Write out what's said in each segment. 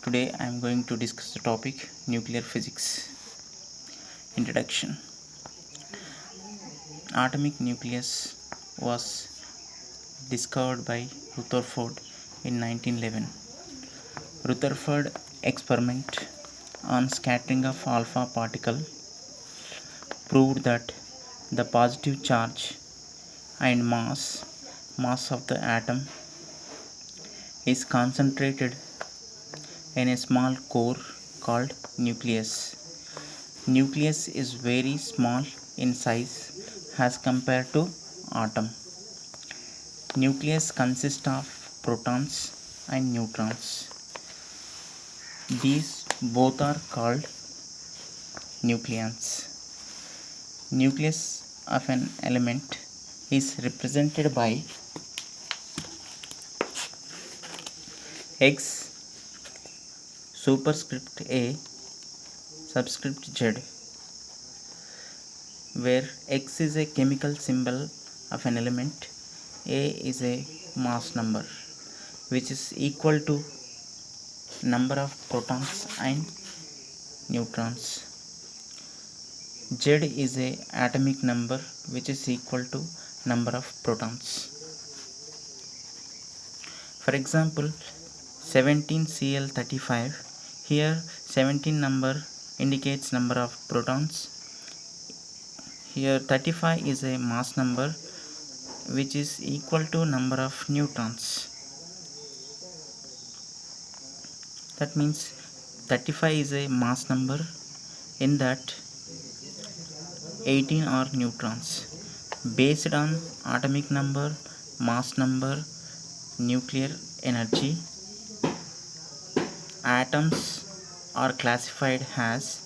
Today I am going to discuss the topic nuclear physics. Introduction. Atomic nucleus was discovered by Rutherford in 1911. Rutherford experiment on scattering of alpha particle proved that the positive charge and mass of the atom is concentrated in a small core called nucleus. Nucleus is very small in size as compared to atom. Nucleus consists of protons and neutrons. These both are called nucleons. Nucleus of an element is represented by X superscript A subscript Z, where X is a chemical symbol of an element, A is a mass number which is equal to number of protons and neutrons. Z is a atomic number which is equal to number of protons. For example, 17Cl35, here 17 number indicates number of protons. Here 35 is a mass number which is equal to number of neutrons. That means 35 is a mass number, in that 18 are neutrons. Based on atomic number, mass number, nuclear energy, atoms are classified as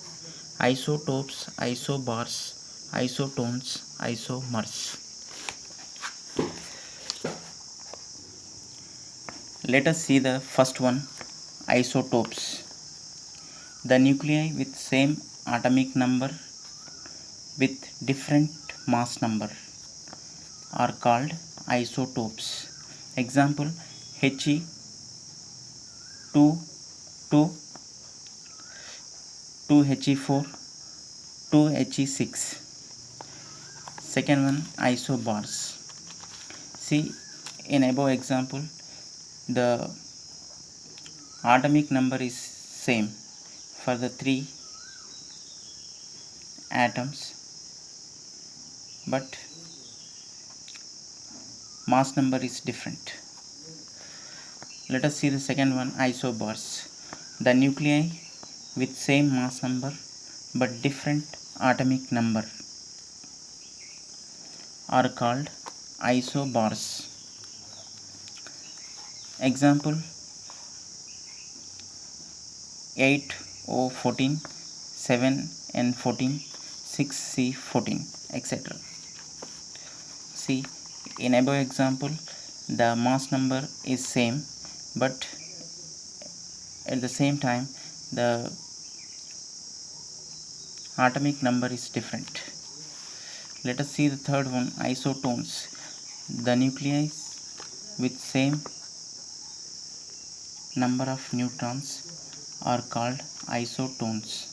isotopes, isobars, isotones, isomers. Let us see the first one, isotopes. The nuclei with same atomic number with different mass number are called isotopes. Example, He 2 2 2He4 2He6. Second one, isobars. See, in above example, the atomic number is same for the three atoms, but mass number is different. Let us see the second one, isobars. The nuclei with same mass number but different atomic number are called isobars. Example, 8O14, 7N14, 6C14, etc. See, in above example, the mass number is same, but at the same time the atomic number is different. Let us see the third one, isotones. The nuclei with same number of neutrons are called isotones.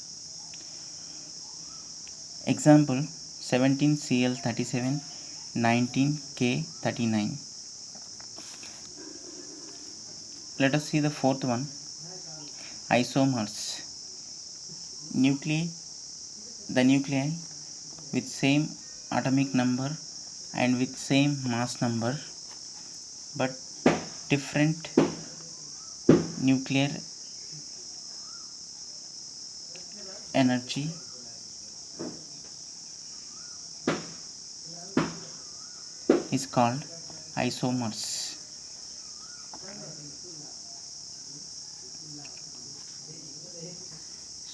Example, 17Cl37, 19K39. Let us see the fourth one, isomers. The nuclei with same atomic number and with same mass number but different nuclear energy is called isomers.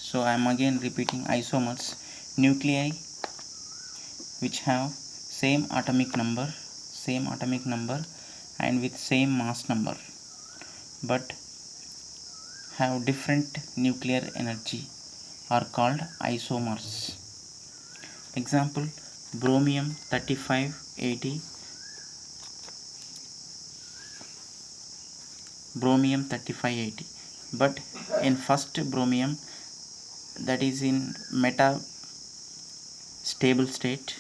So I am again repeating, isomers, nuclei which have same atomic number and with same mass number but have different nuclear energy are called isomers. Example, bromium 3580, bromium 3580. but in first bromium, that is in meta stable state,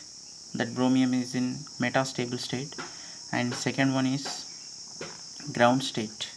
that bromium is in meta stable state, and second one is ground state.